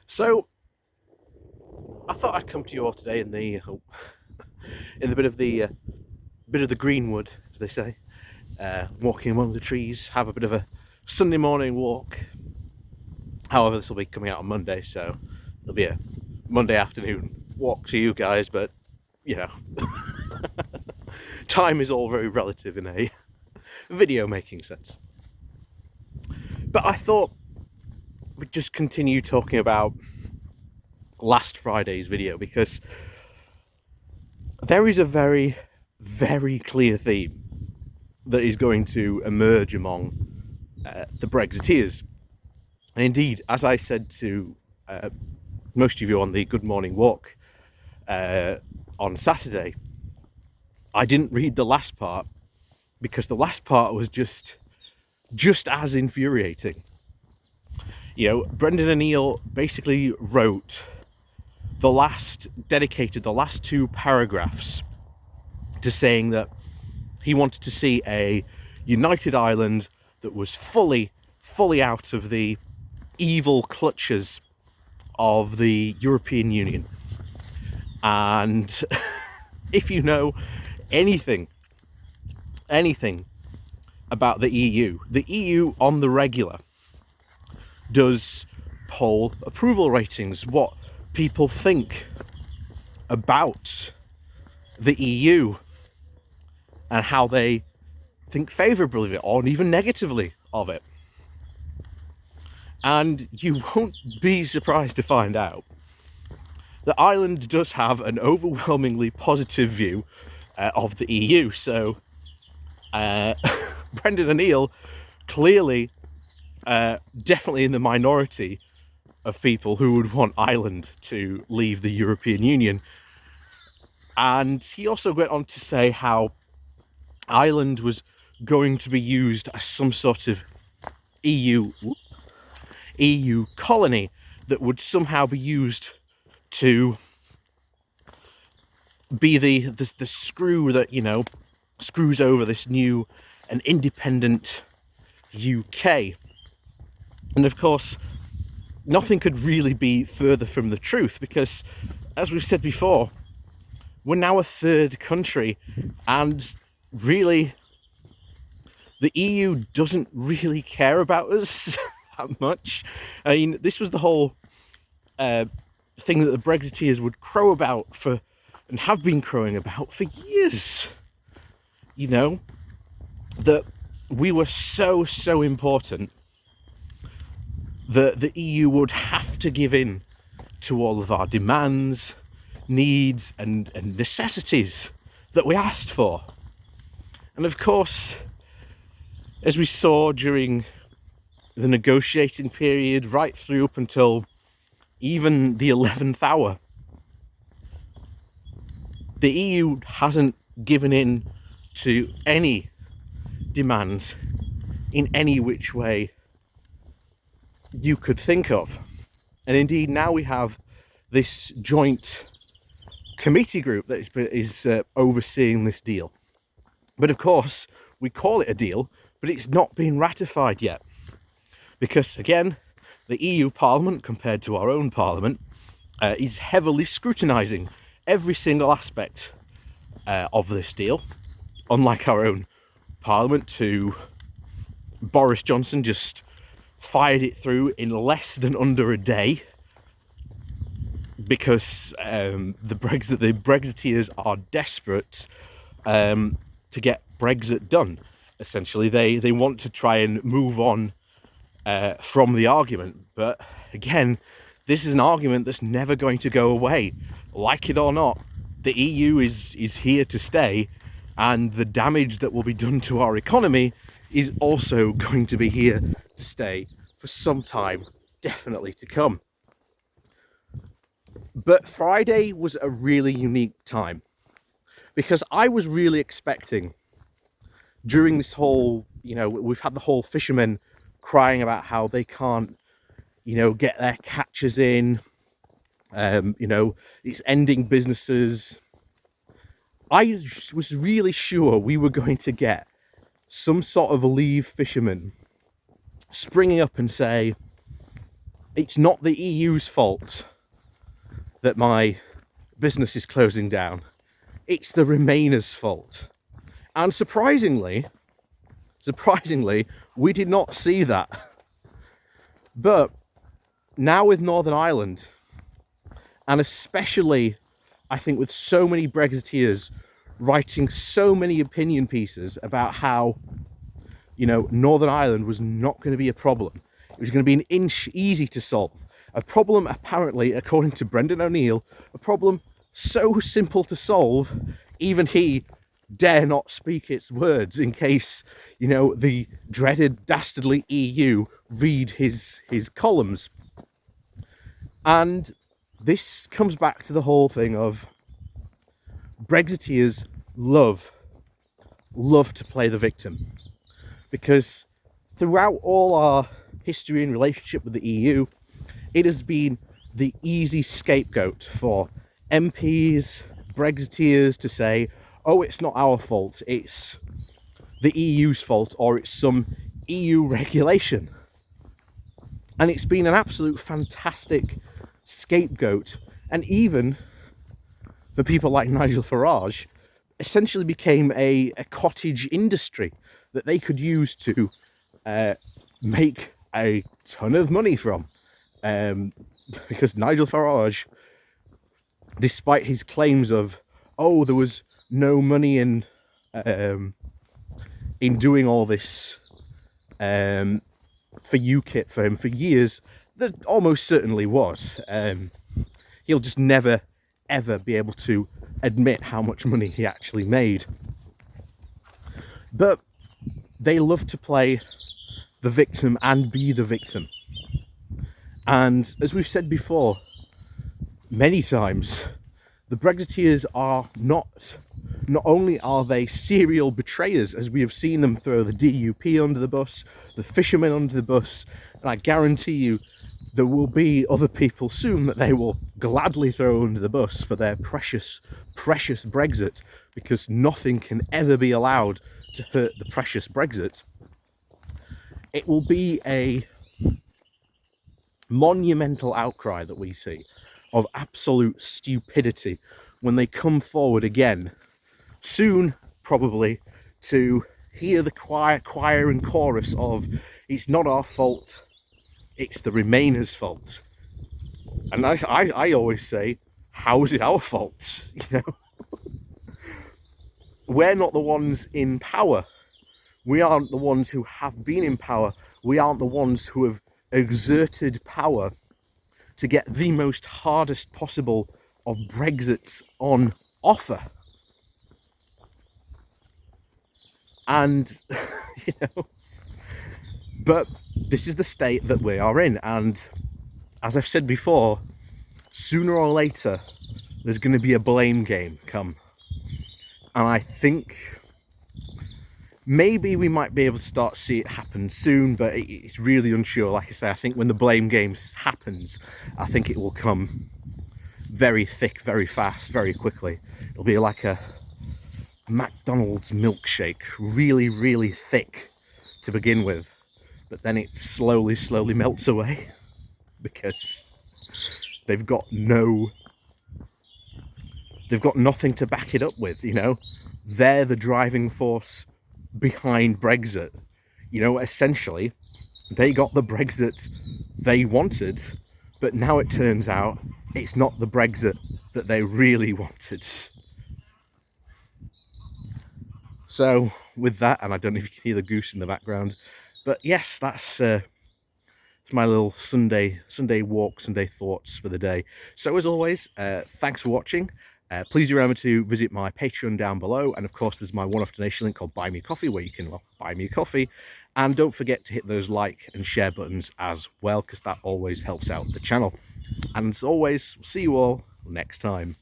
So I thought I'd come to you all today in the bit of the greenwood, as they say, walking among the trees, have a bit of a Sunday morning walk. However, this will be coming out on Monday, so it'll be a Monday afternoon walk to you guys. But you know, time is all very relative in a video making sense. But I thought we'd just continue talking about last Friday's video, because there is a very, very clear theme that is going to emerge among the Brexiteers. And indeed, as I said to most of you on the Good Morning Walk on Saturday, I didn't read the last part because the last part was just as infuriating. You know, Brendan O'Neill basically dedicated the last two paragraphs to saying that he wanted to see a united Ireland that was fully out of the evil clutches of the European Union. And if you know anything about the EU on the regular does poll approval ratings, what people think about the EU and how they think favourably of it or even negatively of it. And you won't be surprised to find out that Ireland does have an overwhelmingly positive view of the EU. So Brendan O'Neill clearly definitely in the minority of people who would want Ireland to leave the European Union. And he also went on to say how Ireland was going to be used as some sort of EU colony that would somehow be used to be the screw that, you know, screws over this new and independent UK. And of course, nothing could really be further from the truth, because as we've said before, we're now a third country, and really the EU doesn't really care about us that much. I mean, this was the whole thing that the Brexiteers would crow about for, and have been crowing about for years. You know, that we were so important that the EU would have to give in to all of our demands, needs and necessities that we asked for. And of course, as we saw during the negotiating period right through up until even the 11th hour, the EU hasn't given in to any demands in any which way you could think of. And indeed, now we have this joint committee group that is overseeing this deal. But of course, we call it a deal, but it's not been ratified yet. Because again, the EU Parliament, compared to our own Parliament, is heavily scrutinising every single aspect of this deal. Unlike our own Parliament, who Boris Johnson just fired it through in less than under a day, because the Brexiteers are desperate to get Brexit done. Essentially, they want to try and move on from the argument. But again, this is an argument that's never going to go away. Like it or not, the EU is here to stay, and the damage that will be done to our economy is also going to be here to stay for some time, definitely to come. But Friday was a really unique time, because I was really expecting, during this whole, you know, we've had the whole fishermen crying about how they can't, you know, get their catches in, you know, it's ending businesses. I was really sure we were going to get some sort of leave fisherman springing up and say, It's not the EU's fault that my business is closing down. It's the Remainers' fault. And surprisingly, we did not see that. But now with Northern Ireland, and especially, I think, with so many Brexiteers writing so many opinion pieces about how, Northern Ireland was not going to be a problem. It was going to be an inch easy to solve. A problem, apparently, according to Brendan O'Neill, a problem so simple to solve, even he dare not speak its words in case, the dreaded, dastardly EU read his columns. And this comes back to the whole thing of Brexiteers love to play the victim, because throughout all our history and relationship with the EU, it has been the easy scapegoat for MPs, Brexiteers to say, oh, it's not our fault, it's the EU's fault, or it's some EU regulation. And it's been an absolute fantastic scapegoat. And even for people like Nigel Farage, essentially became a cottage industry that they could use to make a ton of money from. Because Nigel Farage, despite his claims of, oh, there was no money in doing all this for UKIP for him for years, there almost certainly was. He'll just never, ever be able to admit how much money he actually made. But they love to play the victim and be the victim. And as we've said before, many times, the Brexiteers are not only are they serial betrayers, as we have seen them throw the DUP under the bus, the fishermen under the bus, and I guarantee you there will be other people soon that they will gladly throw under the bus for their precious, precious Brexit, because nothing can ever be allowed to hurt the precious Brexit. It will be a monumental outcry that we see of absolute stupidity when they come forward again, soon probably, to hear the choir and chorus of, it's not our fault, it's the Remainers' fault. And I always say, how is it our fault? We're not the ones in power. We aren't the ones who have been in power. We aren't the ones who have exerted power to get the most hardest possible of Brexits on offer. And, but this is the state that we are in. And as I've said before, sooner or later, there's going to be a blame game come. And I think maybe we might be able to start to see it happen soon, but it's really unsure. Like I say, I think when the blame game happens, I think it will come very thick, very fast, very quickly. It'll be like a McDonald's milkshake, really, really thick to begin with, but then it slowly melts away because they've got nothing to back it up with. They're the driving force behind Brexit. Essentially they got the Brexit they wanted, but now it turns out it's not the Brexit that they really wanted. So with that, and I don't know if you can hear the goose in the background, but yes, that's my little Sunday walk, Sunday thoughts for the day. So as always, thanks for watching. Please do remember to visit my Patreon down below, and of course there's my one-off donation link called Buy Me a Coffee, where you can buy me a coffee. And don't forget to hit those like and share buttons as well, because that always helps out the channel. And as always, see you all next time.